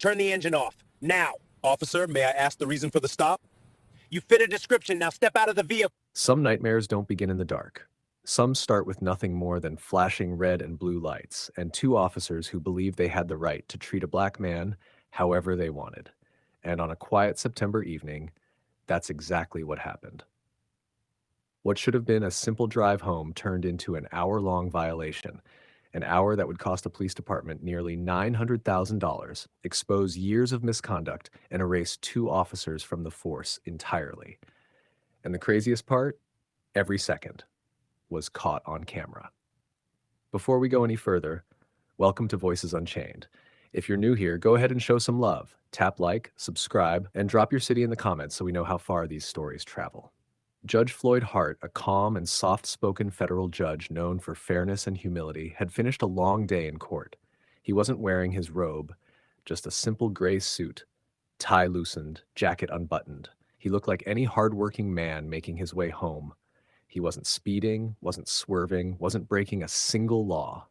Turn the engine off. Now. Officer, may I ask the reason for the stop? You fit a description. Now step out of the vehicle. Some nightmares don't begin in the dark. Some start with nothing more than flashing red and blue lights and two officers who believed they had the right to treat a black man however they wanted. And on a quiet September evening, that's exactly what happened. What should have been a simple drive home turned into an hour-long violation, an hour that would cost the police department nearly $900,000, expose years of misconduct, and erase two officers from the force entirely. And the craziest part? Every second was caught on camera. Before we go any further, welcome to Voices Unchained. If you're new here, go ahead and show some love. Tap like, subscribe, and drop your city in the comments so we know how far these stories travel. Judge Floyd Hart, a calm and soft-spoken federal judge known for fairness and humility, had finished a long day in court. He wasn't wearing his robe, just a simple gray suit, tie loosened, jacket unbuttoned. He looked like any hardworking man making his way home. He wasn't speeding, wasn't swerving, wasn't breaking a single law.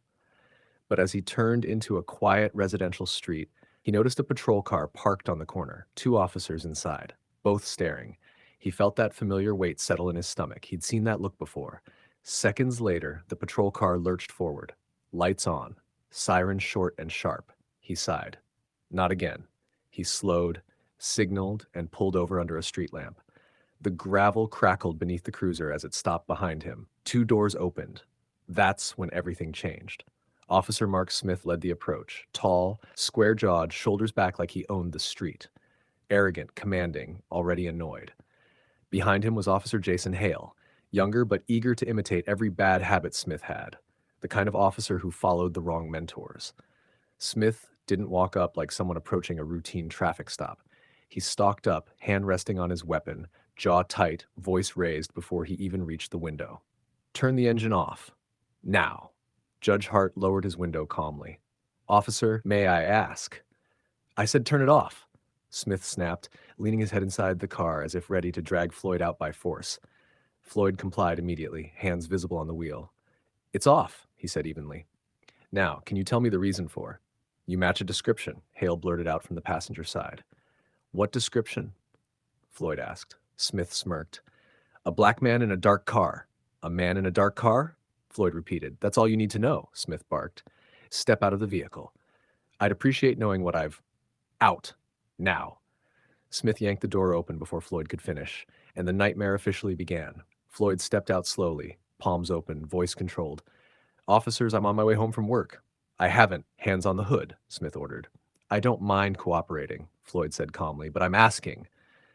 But as he turned into a quiet residential street, he noticed a patrol car parked on the corner, two officers inside, both staring. He felt that familiar weight settle in his stomach. He'd seen that look before. Seconds later, the patrol car lurched forward. Lights on. Siren short and sharp. He sighed. Not again. He slowed, signaled, and pulled over under a street lamp. The gravel crackled beneath the cruiser as it stopped behind him. Two doors opened. That's when everything changed. Officer Mark Smith led the approach. Tall, square-jawed, shoulders back like he owned the street. Arrogant, commanding, already annoyed. Behind him was Officer Jason Hale, younger but eager to imitate every bad habit Smith had, the kind of officer who followed the wrong mentors. Smith didn't walk up like someone approaching a routine traffic stop. He stalked up, hand resting on his weapon, jaw tight, voice raised before he even reached the window. Turn the engine off. Now. Judge Hart lowered his window calmly. Officer, may I ask? I said turn it off. Smith snapped, leaning his head inside the car as if ready to drag Floyd out by force. Floyd complied immediately, hands visible on the wheel. It's off, he said evenly. Now, can you tell me the reason for? You match a description, Hale blurted out from the passenger side. What description? Floyd asked. Smith smirked. A black man in a dark car. A man in a dark car? Floyd repeated. That's all you need to know, Smith barked. Step out of the vehicle. I'd appreciate knowing what I've... Out. Now. Smith yanked the door open before Floyd could finish, and the nightmare officially began. Floyd stepped out slowly, palms open, voice controlled. Officers, I'm on my way home from work. I haven't. Hands on the hood, Smith ordered. I don't mind cooperating, Floyd said calmly, but I'm asking.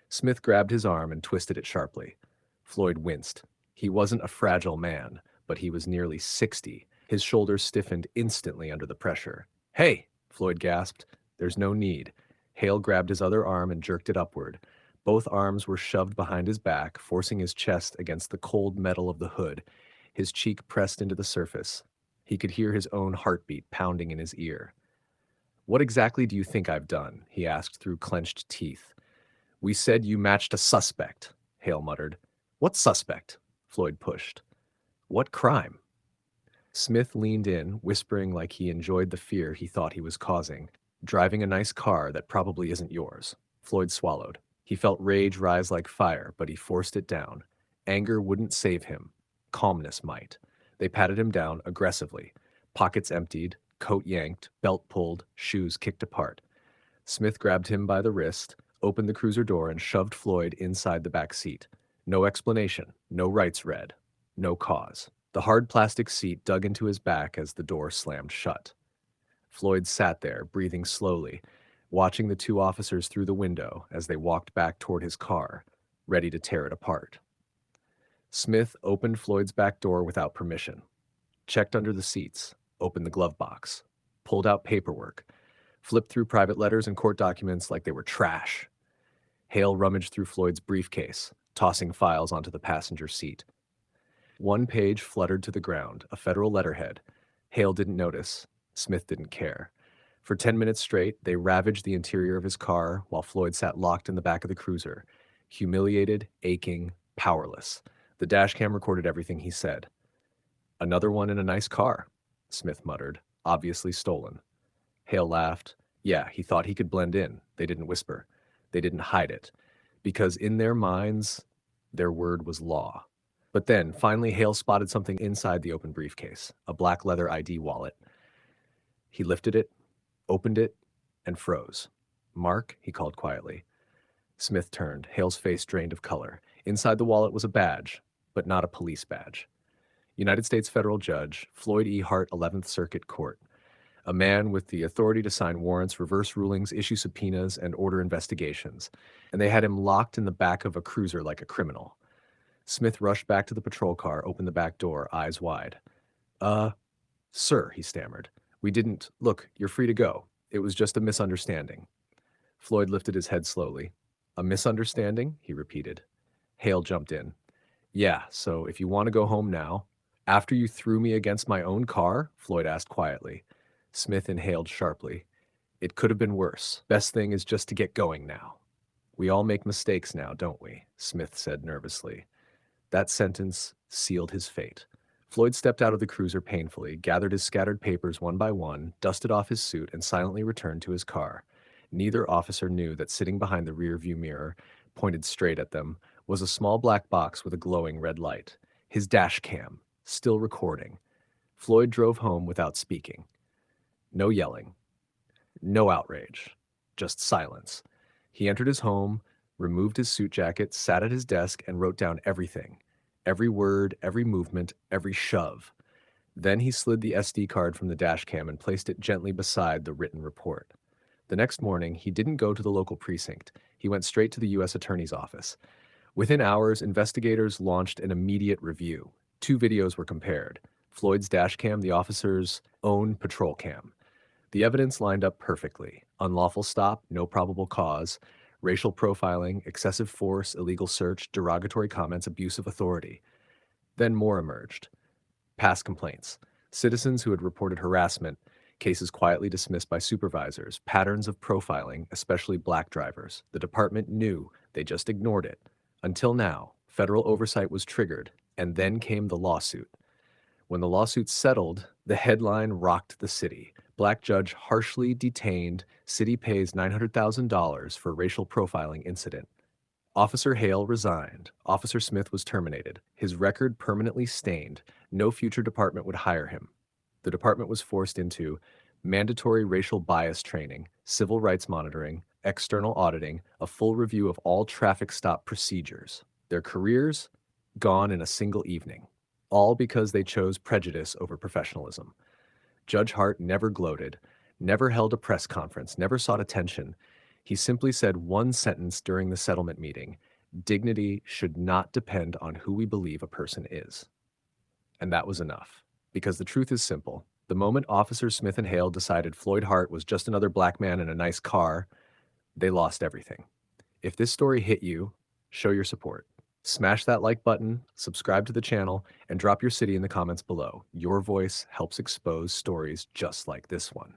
Smith grabbed his arm and twisted it sharply. Floyd winced. He wasn't a fragile man, but he was nearly 60. His shoulders stiffened instantly under the pressure. Hey, Floyd gasped. There's no need. Hale grabbed his other arm and jerked it upward. Both arms were shoved behind his back, forcing his chest against the cold metal of the hood. His cheek pressed into the surface. He could hear his own heartbeat pounding in his ear. What exactly do you think I've done? He asked through clenched teeth. We said you matched a suspect, Hale muttered. What suspect? Floyd pushed. What crime? Smith leaned in, whispering like he enjoyed the fear he thought he was causing. Driving a nice car that probably isn't yours. Floyd swallowed. He felt rage rise like fire, but he forced it down. Anger wouldn't save him. Calmness might. They patted him down aggressively. Pockets emptied, coat yanked, belt pulled, shoes kicked apart. Smith grabbed him by the wrist, opened the cruiser door, and shoved Floyd inside the back seat. No explanation, no rights read, no cause. The hard plastic seat dug into his back as the door slammed shut. Floyd sat there, breathing slowly, watching the two officers through the window as they walked back toward his car, ready to tear it apart. Smith opened Floyd's back door without permission, checked under the seats, opened the glove box, pulled out paperwork, flipped through private letters and court documents like they were trash. Hale rummaged through Floyd's briefcase, tossing files onto the passenger seat. One page fluttered to the ground, a federal letterhead. Hale didn't notice. Smith didn't care. For 10 minutes straight, they ravaged the interior of his car while Floyd sat locked in the back of the cruiser, humiliated, aching, powerless. The dashcam recorded everything he said. Another one in a nice car, Smith muttered, obviously stolen. Hale laughed. Yeah, he thought he could blend in. They didn't whisper. They didn't hide it. Because in their minds, their word was law. But then, finally, Hale spotted something inside the open briefcase, a black leather ID wallet. He lifted it, opened it, and froze. Mark, he called quietly. Smith turned, Hale's face drained of color. Inside the wallet was a badge, but not a police badge. United States federal judge, Floyd E. Hart, 11th Circuit Court. A man with the authority to sign warrants, reverse rulings, issue subpoenas, and order investigations. And they had him locked in the back of a cruiser like a criminal. Smith rushed back to the patrol car, opened the back door, eyes wide. Sir, he stammered. We didn't. Look, you're free to go. It was just a misunderstanding. Floyd lifted his head slowly. A misunderstanding? He repeated. Hale jumped in. Yeah, so if you want to go home now. After you threw me against my own car? Floyd asked quietly. Smith inhaled sharply. It could have been worse. Best thing is just to get going now. We all make mistakes now, don't we? Smith said nervously. That sentence sealed his fate. Floyd stepped out of the cruiser painfully, gathered his scattered papers one by one, dusted off his suit, and silently returned to his car. Neither officer knew that sitting behind the rear-view mirror, pointed straight at them, was a small black box with a glowing red light. His dash cam, still recording. Floyd drove home without speaking. No yelling. No outrage. Just silence. He entered his home, removed his suit jacket, sat at his desk, and wrote down everything. Every word, every movement, every shove. Then he slid the SD card from the dash cam and placed it gently beside the written report. The next morning, he didn't go to the local precinct. He went straight to the U.S. Attorney's office. Within hours, investigators launched an immediate review. 2 videos were compared. Floyd's dash cam, the officer's own patrol cam. The evidence lined up perfectly. Unlawful stop, no probable cause, racial profiling, excessive force, illegal search, derogatory comments, abuse of authority. Then more emerged. Past complaints. Citizens who had reported harassment, cases quietly dismissed by supervisors, patterns of profiling, especially black drivers. The department knew, they just ignored it. Until now, federal oversight was triggered, and then came the lawsuit. When the lawsuit settled, the headline rocked the city. Black judge harshly detained, city pays $900,000 for racial profiling incident. Officer Hale resigned. Officer Smith was terminated. His record permanently stained. No future department would hire him. The department was forced into mandatory racial bias training, civil rights monitoring, external auditing, a full review of all traffic stop procedures. Their careers gone in a single evening. All because they chose prejudice over professionalism. Judge Hart never gloated, never held a press conference, never sought attention. He simply said one sentence during the settlement meeting: dignity should not depend on who we believe a person is. And that was enough. Because the truth is simple. The moment Officers Smith and Hale decided Floyd Hart was just another black man in a nice car, they lost everything. If this story hit you, show your support. Smash that like button, subscribe to the channel, and drop your city in the comments below. Your voice helps expose stories just like this one.